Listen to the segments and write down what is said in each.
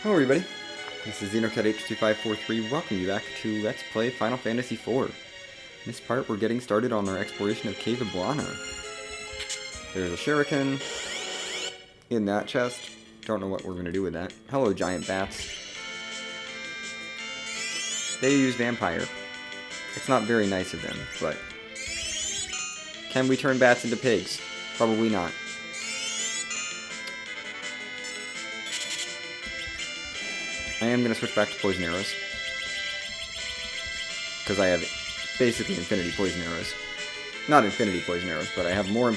Hello everybody, this is XenoCat H2543. Welcome you back to Let's Play Final Fantasy IV. In this part, we're getting started on our exploration of Cave Eblana. There's a shuriken in that chest. Don't know what we're going to do with that. Hello, giant bats. They use vampire. It's not very nice of them, but... Can we turn bats into pigs? Probably not. I am going to switch back to poison arrows. Because I have basically infinity poison arrows. Not infinity poison arrows, but I have more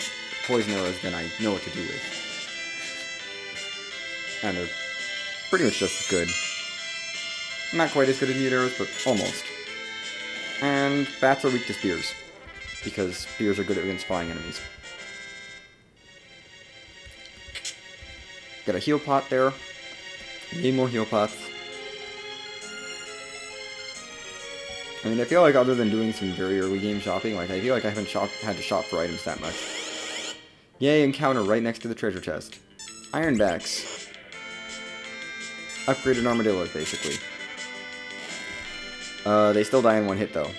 poison arrows than I know what to do with. And they're pretty much just as good. Not quite as good as mute arrows, but almost. And bats are weak to spears. Because spears are good against flying enemies. Got a heal pot there. Need more heal pots. I mean, I feel like other than doing some very early game shopping, I feel like I haven't had to shop for items that much. Yay, encounter right next to the treasure chest. Ironbacks. Upgraded armadillos, basically. They still die in one hit, though.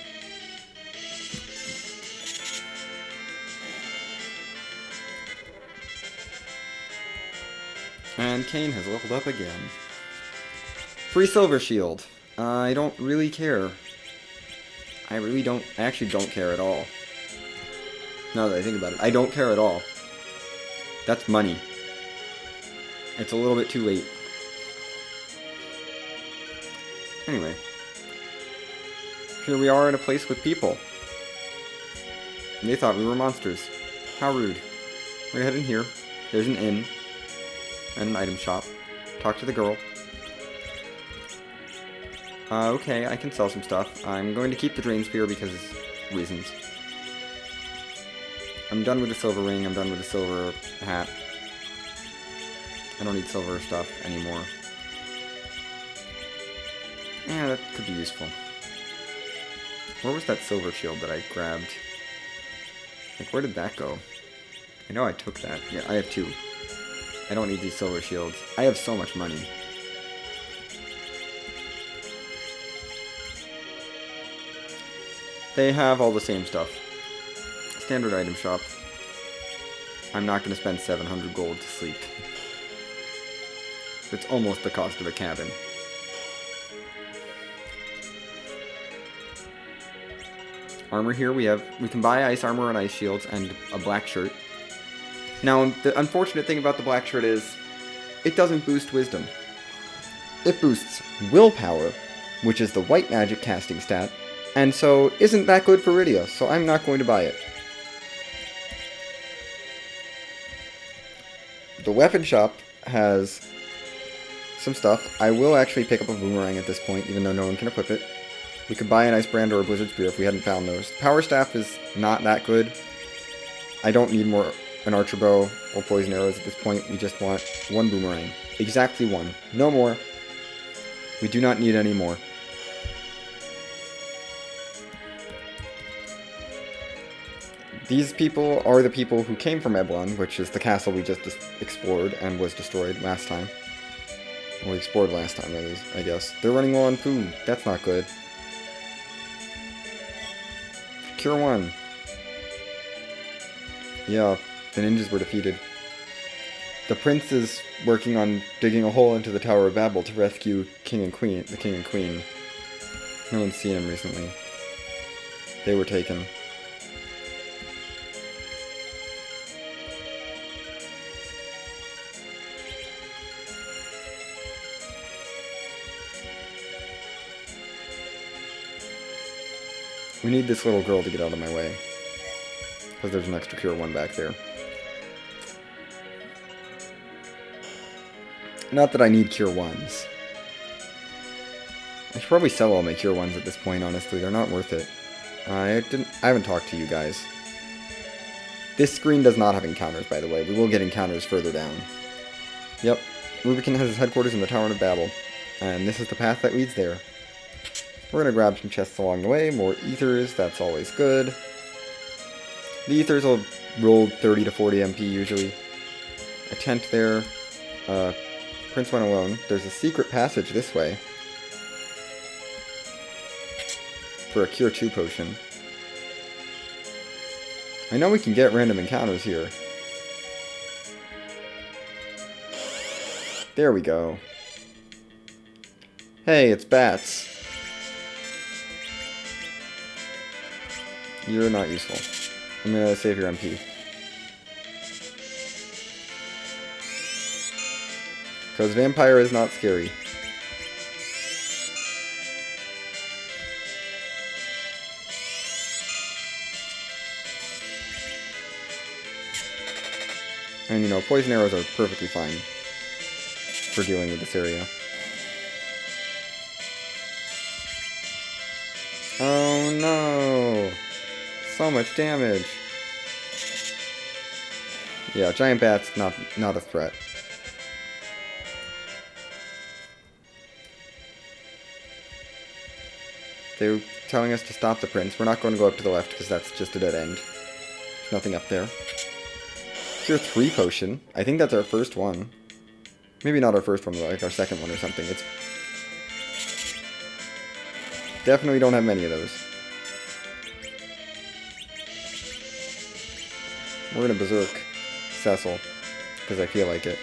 And Kain has leveled up again. Free silver shield. I don't really care. I actually don't care at all. Now that I think about it, I don't care at all. That's money. It's a little bit too late. Anyway. Here we are in a place with people. And they thought we were monsters. How rude. We're gonna head in here. There's an inn. And an item shop. Talk to the girl. Okay, I can sell some stuff. I'm going to keep the Drain Spear because reasons. I'm done with the silver ring, I'm done with the silver hat. I don't need silver stuff anymore. Yeah, that could be useful. Where was that silver shield that I grabbed? Where did that go? I know I took that. Yeah, I have two. I don't need these silver shields. I have so much money. They have all the same stuff. Standard item shop. I'm not going to spend 700 gold to sleep. It's almost the cost of a cabin. Armor here, we can buy ice armor and ice shields and a black shirt. Now, the unfortunate thing about the black shirt is, it doesn't boost wisdom. It boosts willpower, which is the white magic casting stat, and so isn't that good for Rydia, so I'm not going to buy it. The weapon shop has some stuff. I will actually pick up a boomerang at this point, even though no one can equip it. We could buy an ice brand or a blizzard spear if we hadn't found those. Power staff is not that good. I don't need an archer bow or poison arrows at this point. We just want one boomerang. Exactly one. No more. We do not need any more. These people are the people who came from Eblan, which is the castle we just explored and was destroyed last time. Or we explored last time, at least, I guess. They're running low on food. That's not good. Cure 1. Yeah, the ninjas were defeated. The prince is working on digging a hole into the Tower of Babil to rescue the king and queen. No one's seen him recently. They were taken. We need this little girl to get out of my way. Because there's an extra Cure 1 back there. Not that I need Cure 1s. I should probably sell all my Cure 1s at this point, honestly. They're not worth it. I haven't talked to you guys. This screen does not have encounters, by the way. We will get encounters further down. Yep. Rubicant has his headquarters in the Tower of Babil. And this is the path that leads there. We're going to grab some chests along the way. More ethers. That's always good. The ethers will roll 30 to 40 MP usually. A tent there. Prince went alone. There's a secret passage this way. For a Cure 2 potion. I know we can get random encounters here. There we go. Hey, it's bats. You're not useful. I'm gonna save your MP. Because vampire is not scary. And you know, poison arrows are perfectly fine for dealing with this area. Oh no! So much damage. Yeah, giant bats, not a threat. They were telling us to stop the prince. We're not going to go up to the left because that's just a dead end. There's nothing up there. Cure 3 potion. I think that's our first one. Maybe not our first one, but like our second one or something. It's definitely don't have many of those. We're gonna berserk Cecil because I feel like it.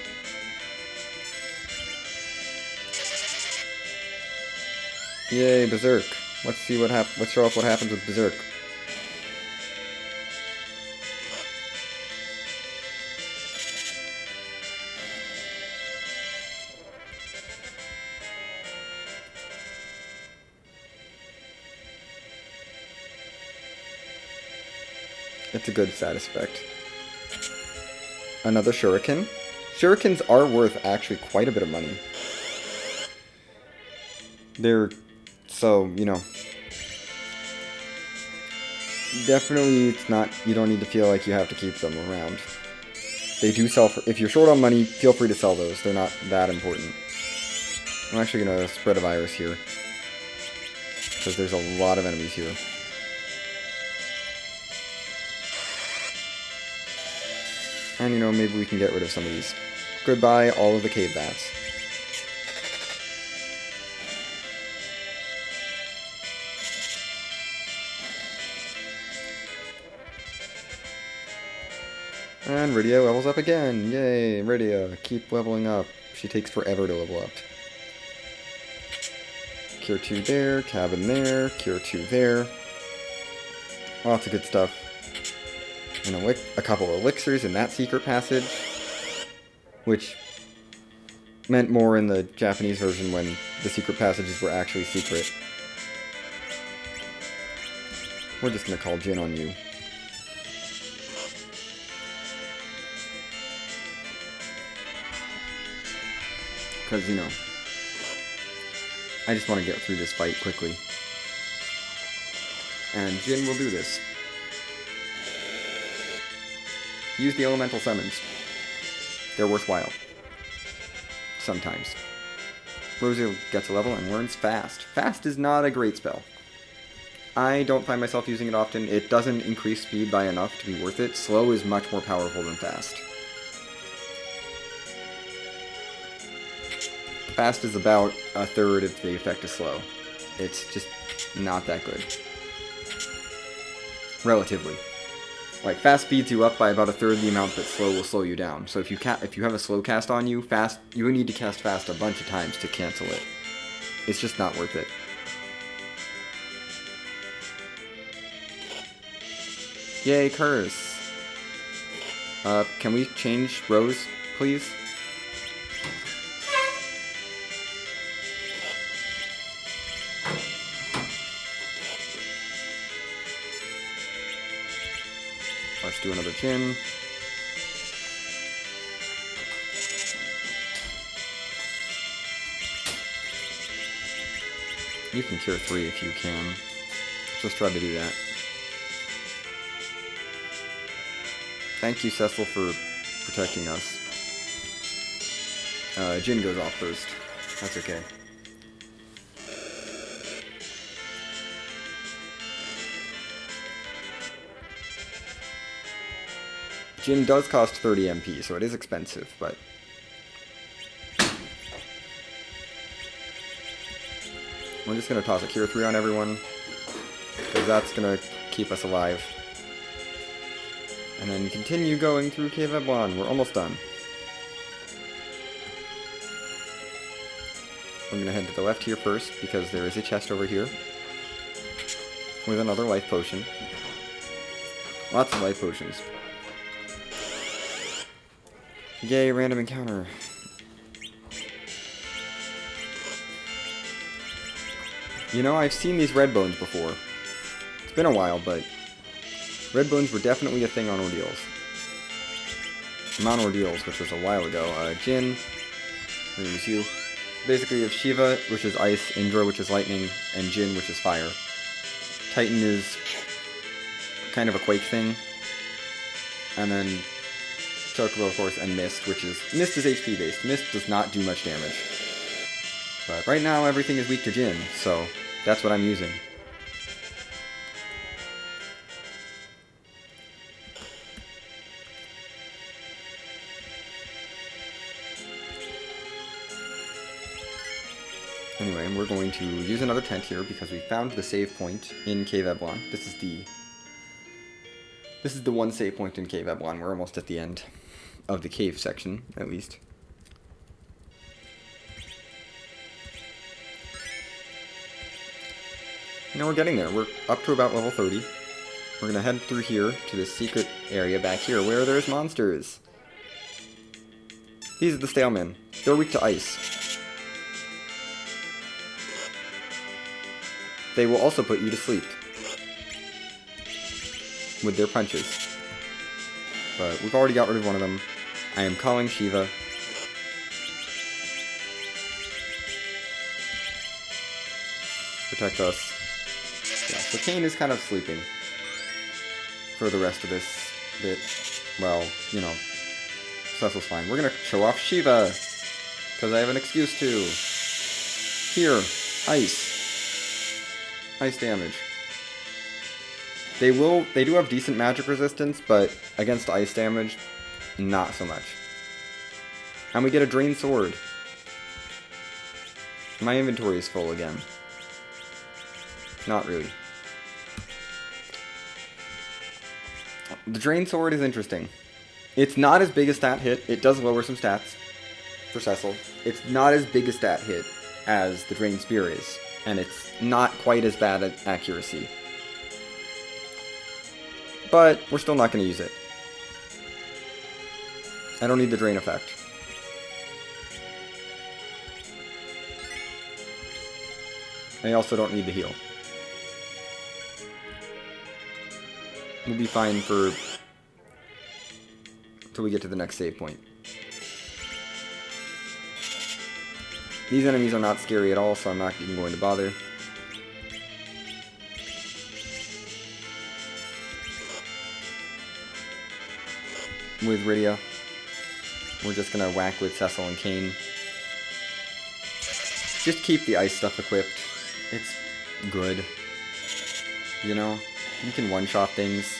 Yay, berserk! Let's see what let's show off what happens with berserk. It's a good side effect. Another shuriken. Shurikens are worth actually quite a bit of money. They're so, you know, definitely it's not, you don't need to feel like you have to keep them around. They do sell for, if you're short on money, feel free to sell those. They're not that important. I'm actually going to spread a virus here. Because there's a lot of enemies here. And you know, maybe we can get rid of some of these. Goodbye, all of the cave bats. And Rydia levels up again. Yay, Rydia, keep leveling up. She takes forever to level up. Cure 2 there, cabin there, Cure 2 there. Lots of good stuff. And a couple of elixirs in that secret passage, which meant more in the Japanese version when the secret passages were actually secret. We're just gonna call Jin on you. Because, you know, I just want to get through this fight quickly. And Jin will do this. Use the elemental summons. They're worthwhile. Sometimes. Rosa gets a level and learns Fast. Fast is not a great spell. I don't find myself using it often. It doesn't increase speed by enough to be worth it. Slow is much more powerful than Fast. Fast is about a third of the effect of slow. It's just not that good. Relatively. Like, fast speeds you up by about a third the amount that slow will slow you down. So if you have a slow cast on you, you need to cast fast a bunch of times to cancel it. It's just not worth it. Yay, curse. Can we change Rose, please? Let's do another Jin. You can cure 3 if you can. Just try to do that. Thank you, Cecil, for protecting us. Jin goes off first. That's okay. Jin does cost 30 MP, so it is expensive, but We're just going to toss a Cure 3 on everyone, because that's going to keep us alive. And then continue going through Cave Eblana. We're almost done. We're going to head to the left here first, because there is a chest over here with another life potion. Lots of life potions. Yay, random encounter. You know, I've seen these red bones before. It's been a while, but red bones were definitely a thing on Ordeals. Not Ordeals, which was a while ago. Jin, we're gonna use you. Basically, you have Shiva, which is ice, Indra, which is lightning, and Jin, which is fire. Titan is kind of a quake thing. And then Chocobo, of course, and Mist, which is... Mist is HP based. Mist does not do much damage. But right now, everything is weak to Jin, so that's what I'm using. Anyway, we're going to use another tent here because we found the save point in Cave Eblana. This is the one save point in Cave Eblana. We're almost at the end of the cave section, at least. Now we're getting there. We're up to about level 30. We're going to head through here to this secret area back here where there's monsters. These are the Stalemen. They're weak to ice. They will also put you to sleep with their punches. But we've already got rid of one of them. I am calling Shiva. Protect us. Yeah, so Kain is kind of sleeping for the rest of this bit. Well, you know, Cecil's fine. We're gonna show off Shiva, because I have an excuse to. Here, ice. Ice damage. They do have decent magic resistance, but against ice damage, not so much. And we get a Drain Sword. My inventory is full again. Not really. The Drain Sword is interesting. It's not as big a stat hit. It does lower some stats for Cecil. It's not as big a stat hit as the Drain Spear is. And it's not quite as bad at accuracy. But we're still not going to use it. I don't need the Drain effect. I also don't need the heal. We'll be fine for until we get to the next save point. These enemies are not scary at all, so I'm not even going to bother. With Rydia, we're just gonna whack with Cecil and Kain. Just keep the ice stuff equipped. It's good. You know? You can one-shot things.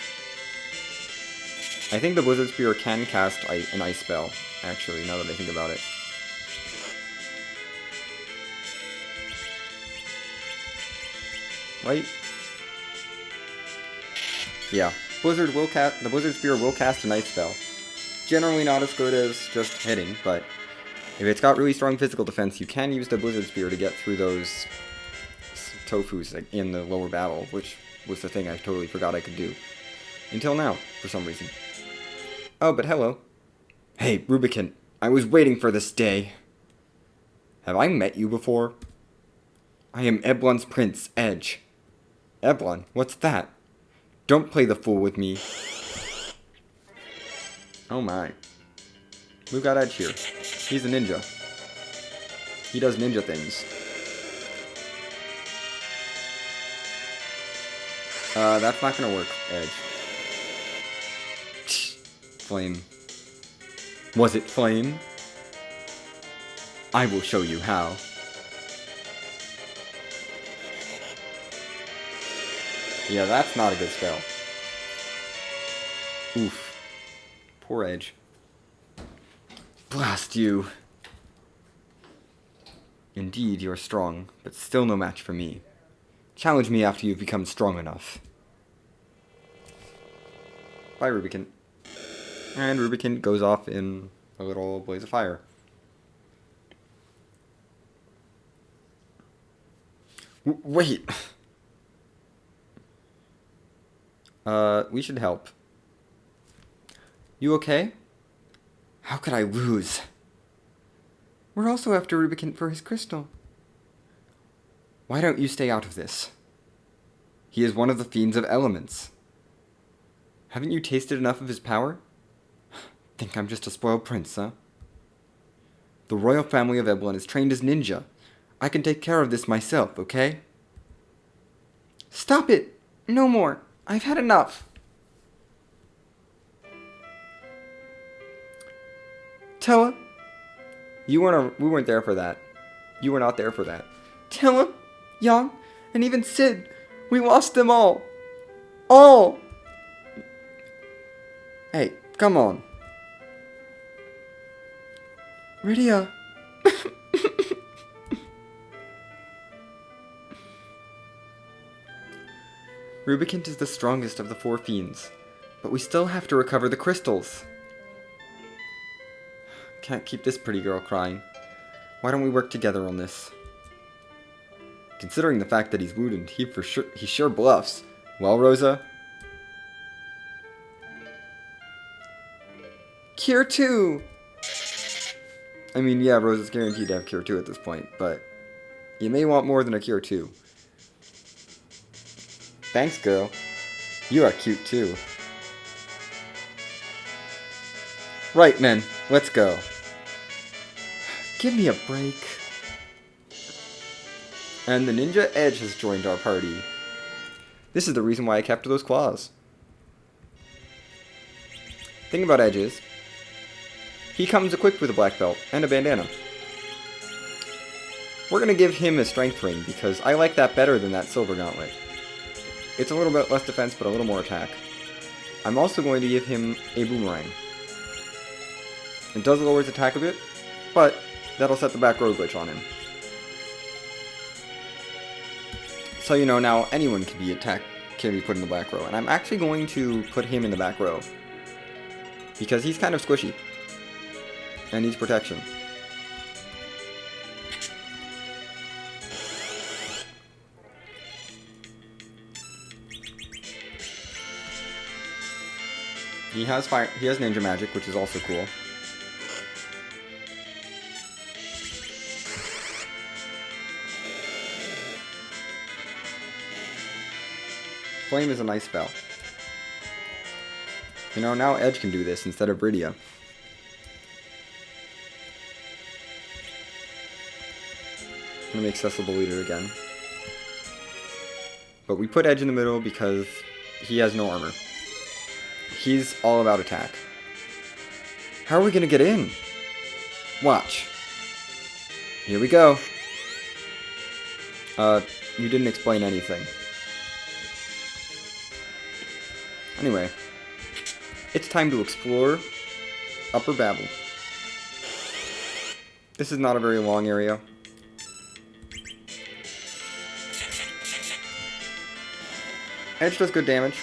I think the Blizzard Spear can cast an ice spell, actually, now that I think about it. Right? Yeah. The Blizzard Spear will cast an ice spell. Generally not as good as just hitting, but if it's got really strong physical defense, you can use the Blizzard Spear to get through those tofus in the lower battle, which was the thing I totally forgot I could do. Until now, for some reason. Oh, but hello. Hey, Rubicant. I was waiting for this day. Have I met you before? I am Eblan's prince, Edge. Eblan? What's that? Don't play the fool with me. Oh my. We've got Edge here. He's a ninja. He does ninja things. That's not gonna work, Edge. Flame. Was it flame? I will show you how. Yeah, that's not a good spell. Oof. Poor Edge. Blast you. Indeed, you are strong, but still no match for me. Challenge me after you've become strong enough. Bye, Rubicant. And Rubicant goes off in a little blaze of fire. Wait! We should help. You okay? How could I lose? We're also after Rubicant for his crystal. Why don't you stay out of this? He is one of the fiends of elements. Haven't you tasted enough of his power? Think I'm just a spoiled prince, huh? The royal family of Eblan is trained as ninja. I can take care of this myself, okay? Stop it! No more. I've had enough. Tella? We weren't there for that. You were not there for that. Tella, Yang, and even Sid. We lost them all. All! Hey, come on. Rydia. Rubicant is the strongest of the 4 fiends, but we still have to recover the crystals. Can't keep this pretty girl crying. Why don't we work together on this? Considering the fact that he's wounded, he sure bluffs. Well, Rosa? Cure 2! I mean, yeah, Rosa's guaranteed to have Cure 2 at this point, but you may want more than a Cure 2. Thanks, girl. You are cute, too. Right, men. Let's go. Give me a break. And the Ninja Edge has joined our party. This is the reason why I kept those claws. Thing about Edge is, he comes equipped with a black belt and a bandana. We're going to give him a strength ring because I like that better than that silver gauntlet. It's a little bit less defense but a little more attack. I'm also going to give him a boomerang. It does lower his attack a bit, but that'll set the back row glitch on him. So you know, now anyone can be put in the back row, and I'm actually going to put him in the back row because he's kind of squishy and needs protection. He has fire. He has ninja magic, which is also cool. Flame is a nice spell. You know, now Edge can do this instead of Rydia. I'm gonna make Cecil the leader again. But we put Edge in the middle because he has no armor. He's all about attack. How are we gonna get in? Watch. Here we go. You didn't explain anything. Anyway, it's time to explore Upper Babil. This is not a very long area. Edge does good damage.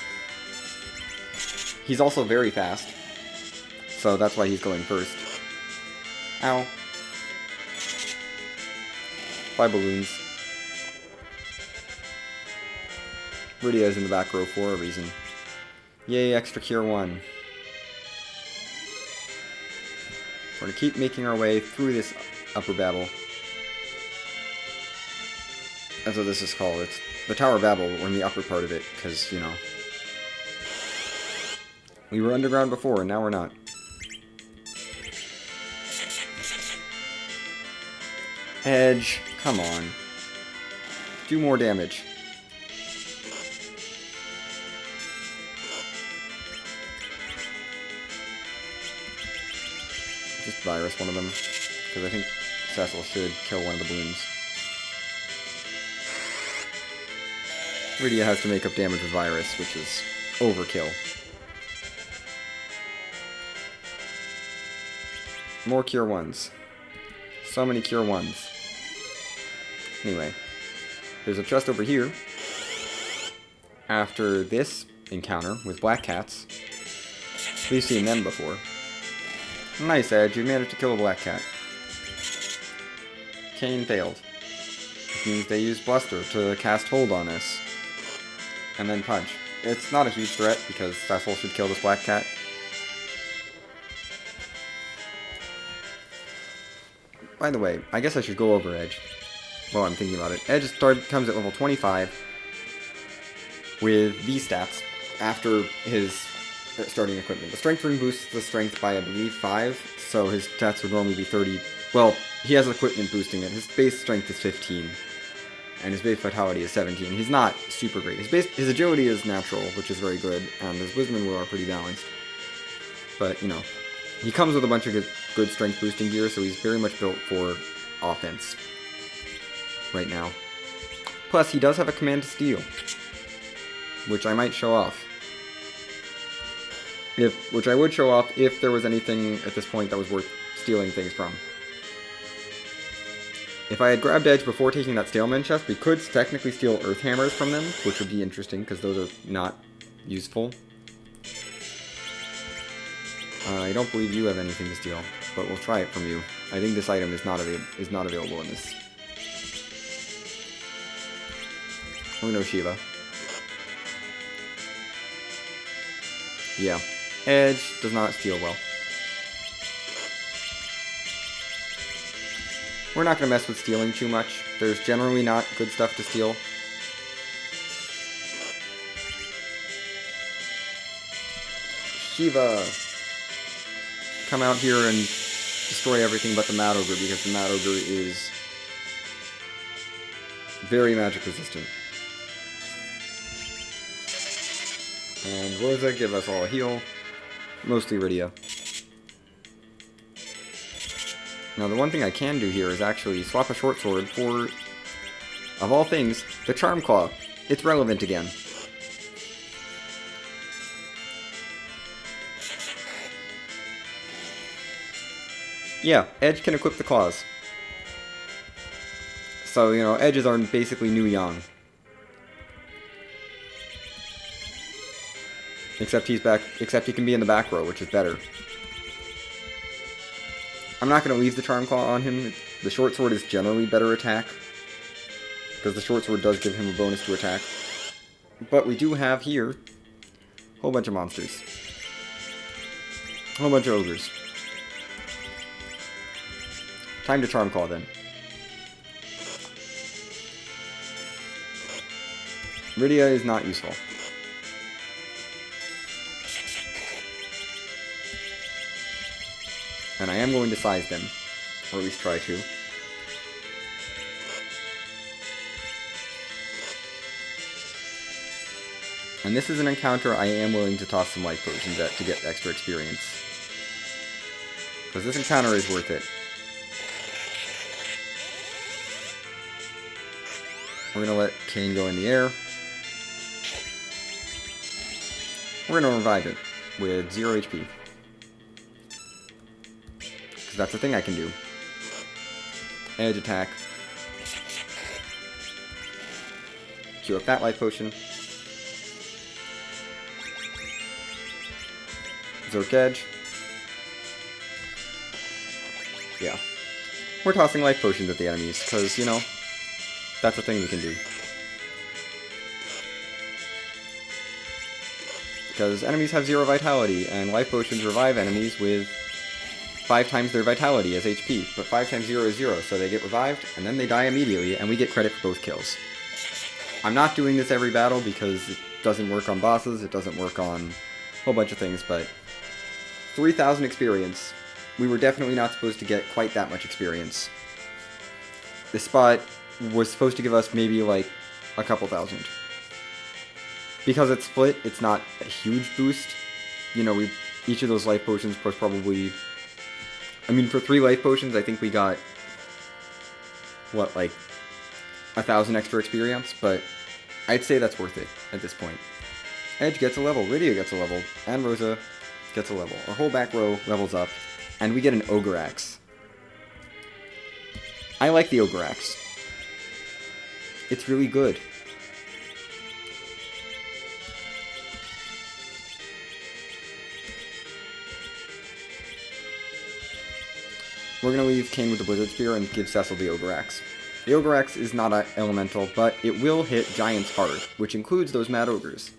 He's also very fast, so that's why he's going first. Ow. Bye, balloons. Rydia is in the back row for a reason. Yay, extra Cure 1. We're going to keep making our way through this Upper Babil. That's what this is called. It's the Tower of Babil. We're in the upper part of it, because, you know, we were underground before, and now we're not. Edge, come on. Do more damage. Just virus one of them, because I think Cecil should kill one of the balloons. Rydia has to make up damage with virus, which is overkill. More Cure 1s. So many Cure 1s. Anyway, there's a chest over here. After this encounter with black cats, we've seen them before. Nice, Edge, you managed to kill a black cat. Kain failed. Which means they used Bluster to cast Hold on us. And then Punch. It's not a huge threat because Cecil should kill this black cat. By the way, I guess I should go over Edge. Well, I'm thinking about it. Edge comes at level 25 with these stats after his starting equipment. The Strength Rune boosts the strength by, I believe, 5, so his stats would normally be 30. Well, he has equipment boosting it. His base strength is 15, and his base vitality is 17. He's not super great. His agility is natural, which is very good, and his wisdom and will are pretty balanced. But, you know, he comes with a bunch of good strength boosting gear, so he's very much built for offense right now. Plus, he does have a command to steal, which I might show off. Which I would show off if there was anything at this point that was worth stealing things from. If I had grabbed Edge before taking that Staleman chest, we could technically steal Earth Hammers from them, which would be interesting, because those are not useful. I don't believe you have anything to steal, but we'll try it from you. I think this item is not available in this. Or no Shiva. Yeah. Edge does not steal well. We're not going to mess with stealing too much. There's generally not good stuff to steal. Shiva! Come out here and destroy everything but the Mad Ogre, because the Mad Ogre is very magic resistant. And Rosa, give us all a heal. Mostly Rydia. Now the one thing I can do here is actually swap a short sword for, of all things, the Charm Claw. It's relevant again. Yeah, Edge can equip the claws. So, you know, Edges are basically new Yang. Except he can be in the back row, which is better. I'm not going to leave the Charm Claw on him. The short sword is generally better attack, because the short sword does give him a bonus to attack. But we do have here a whole bunch of monsters. A whole bunch of ogres. Time to Charm Claw then. Rydia is not useful. And I am going to size them, or at least try to. And this is an encounter I am willing to toss some life potions at to get extra experience. Because this encounter is worth it. We're going to let Kain go in the air. We're going to revive it with 0 HP. That's the thing I can do. Edge attack. Queue up that life potion. Zerk Edge. Yeah. We're tossing life potions at the enemies, because, you know, that's a thing we can do. Because enemies have 0 vitality, and life potions revive enemies with 5 times their vitality as HP, but 5 times 0 is 0, so they get revived, and then they die immediately, and we get credit for both kills. I'm not doing this every battle because it doesn't work on bosses, it doesn't work on a whole bunch of things, but 3,000 experience. We were definitely not supposed to get quite that much experience. This spot was supposed to give us maybe like a couple thousand. Because it's split, it's not a huge boost. You know, each of those life potions was probably... I mean, for 3 life potions, I think we got, what, like 1,000 extra experience, but I'd say that's worth it at this point. Edge gets a level, Rydia gets a level, and Rosa gets a level. Our whole back row levels up, and we get an Ogre Axe. I like the Ogre Axe. It's really good. We're going to leave Kain with the Blizzard Spear and give Cecil the Ogre Axe. The Ogre Axe is not elemental, but it will hit giants hard, which includes those Mad Ogres.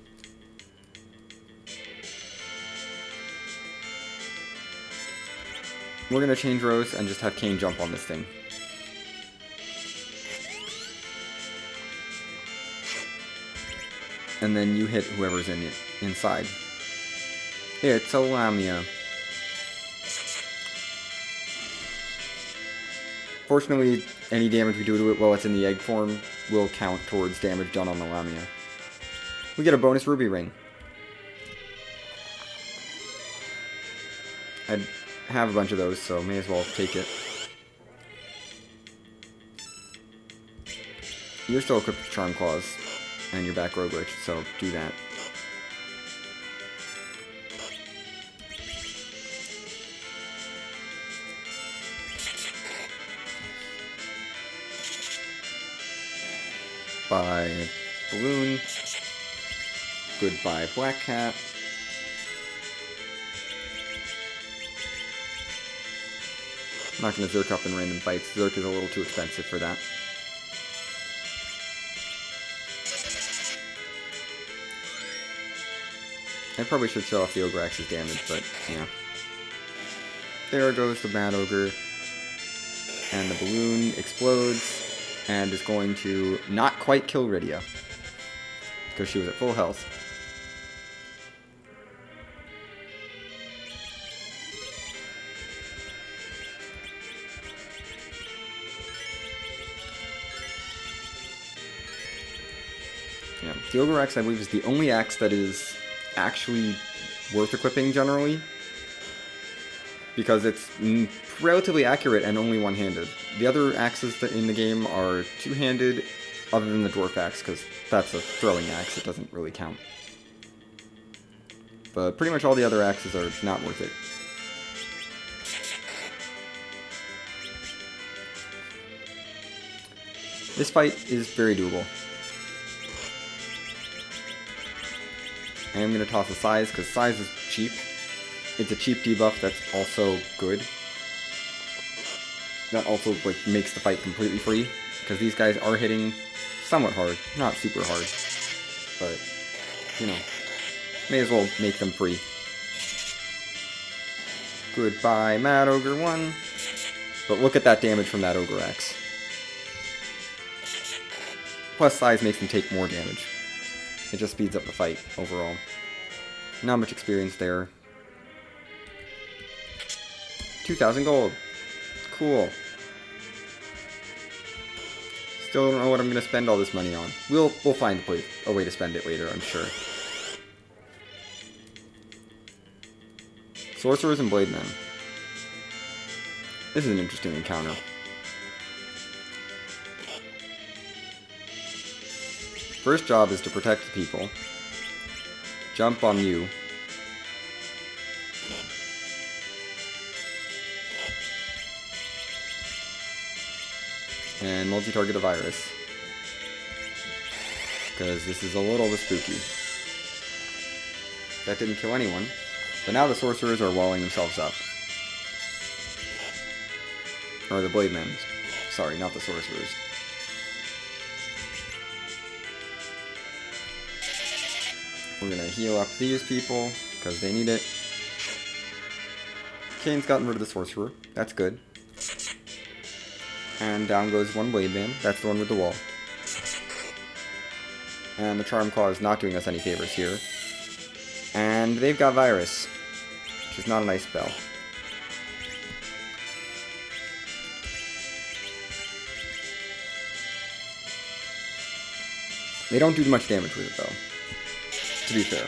We're going to change rows and just have Kain jump on this thing. And then you hit whoever's inside. It's a Lamia. Fortunately, any damage we do to it while it's in the egg form will count towards damage done on the Lamia. We get a bonus ruby ring. I have a bunch of those, so may as well take it. You're still equipped with Charm Claws and your back row glitch, so do that. Bye, Balloon. Goodbye, Black Cat. I'm not going to Zerk up in random fights. Zerk is a little too expensive for that. I probably should show off the Ogre Axe's damage, but yeah. There goes the Mad Ogre. And the balloon explodes. And is going to not quite kill Rydia, because she was at full health. Yeah, the Ogre Axe, I believe, is the only axe that is actually worth equipping generally, because it's relatively accurate and only one-handed. The other axes that in the game are two-handed, other than the Dwarf Axe, because that's a throwing axe, it doesn't really count. But pretty much all the other axes are not worth it. This fight is very doable. I am going to toss a Size, because Size is cheap. It's a cheap debuff that's also good. That also makes the fight completely free, because these guys are hitting somewhat hard. Not super hard, but, you know, may as well make them free. Goodbye, Mad Ogre 1. But look at that damage from that Ogre Axe. Plus Size makes them take more damage. It just speeds up the fight overall. Not much experience there. 2,000 gold. Cool. Still don't know what I'm going to spend all this money on. We'll find a way to spend it later, I'm sure. Sorcerers and Blade Men. This is an interesting encounter. First job is to protect the people. Jump on you. And multi-target a virus. Because this is a little bit spooky. That didn't kill anyone. But now the sorcerers are walling themselves up. Or the blade men. Sorry, not the sorcerers. We're gonna heal up these people, because they need it. Kain's gotten rid of the sorcerer. That's good. And down goes one blade man. That's the one with the wall. And the Charm Claw is not doing us any favors here. And they've got Virus, which is not a nice spell. They don't do much damage with it, though, to be fair.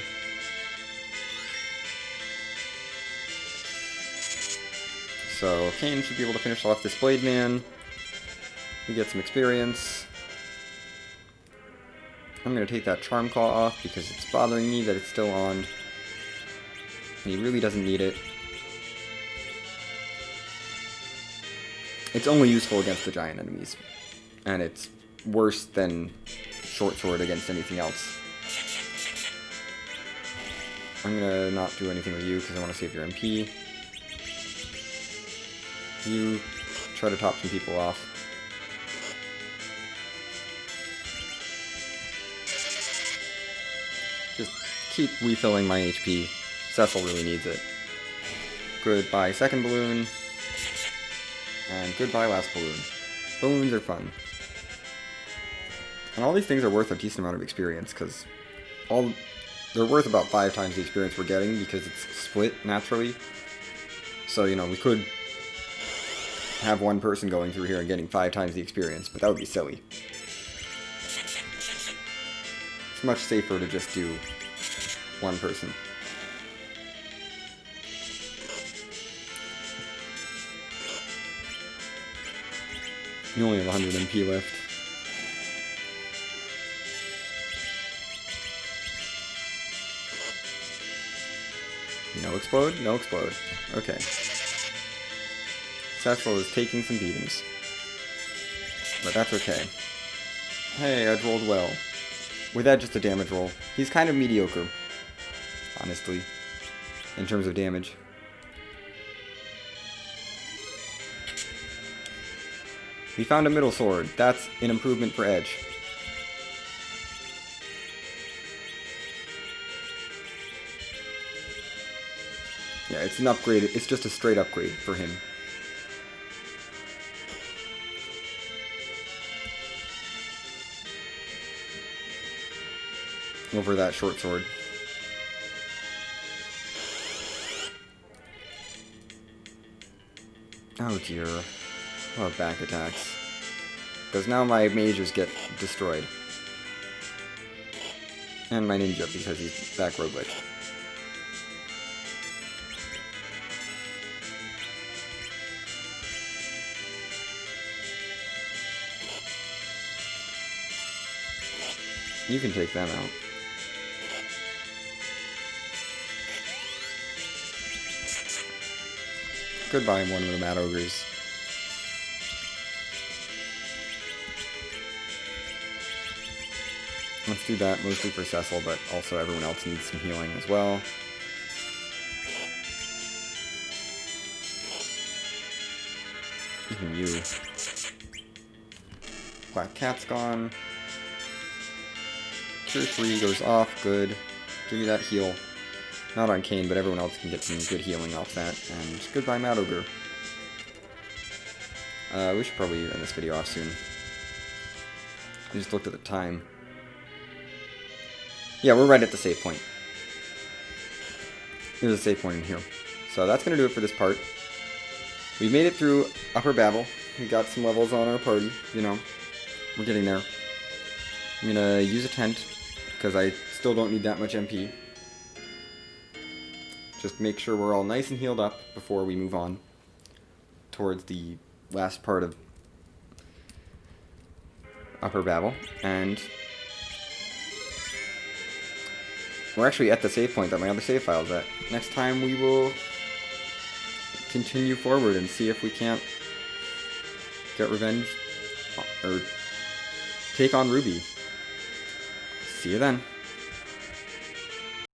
So Kain should be able to finish off this Blade Man. We get some experience. I'm going to take that Charm Claw off because it's bothering me that it's still on. And he really doesn't need it. It's only useful against the giant enemies. And it's worse than short sword against anything else. I'm gonna not do anything with you because I want to save your MP. You try to top some people off. Just keep refilling my HP. Cecil really needs it. Goodbye second balloon. And goodbye last balloon. Balloons are fun. And all these things are worth a decent amount of experience, because they're worth about 5 times the experience we're getting, because it's split naturally. So, you know, we could have one person going through here and getting 5 times the experience, but that would be silly. It's much safer to just do one person. You only have 100 MP left. No explode? No explode. Okay. Cecil is taking some beatings. But that's okay. Hey, Edge rolled well. With that, just a damage roll. He's kind of mediocre, honestly, in terms of damage. We found a middle sword. That's an improvement for Edge. Yeah, it's an upgrade. It's just a straight upgrade for him. Over that short sword. Oh dear. Oh, back attacks. Because now my mages get destroyed. And my ninja, because he's back roguelike. You can take them out. Goodbye, one of the Mad Ogres. Let's do that mostly for Cecil, but also everyone else needs some healing as well. Even you. Black Cat's gone. Cure 3 goes off, good. Give me that heal. Not on Kain, but everyone else can get some good healing off that. And goodbye, Mad Ogre. We should probably end this video off soon. I just looked at the time. Yeah, we're right at the save point. There's a save point in here. So that's going to do it for this part. We made it through Upper Babil. We got some levels on our party, you know. We're getting there. I'm going to use a tent, because I still don't need that much MP. Just make sure we're all nice and healed up before we move on towards the last part of Upper Babil. And we're actually at the save point that my other save file's at. Next time we will continue forward and see if we can't get revenge or take on Ruby. See you then.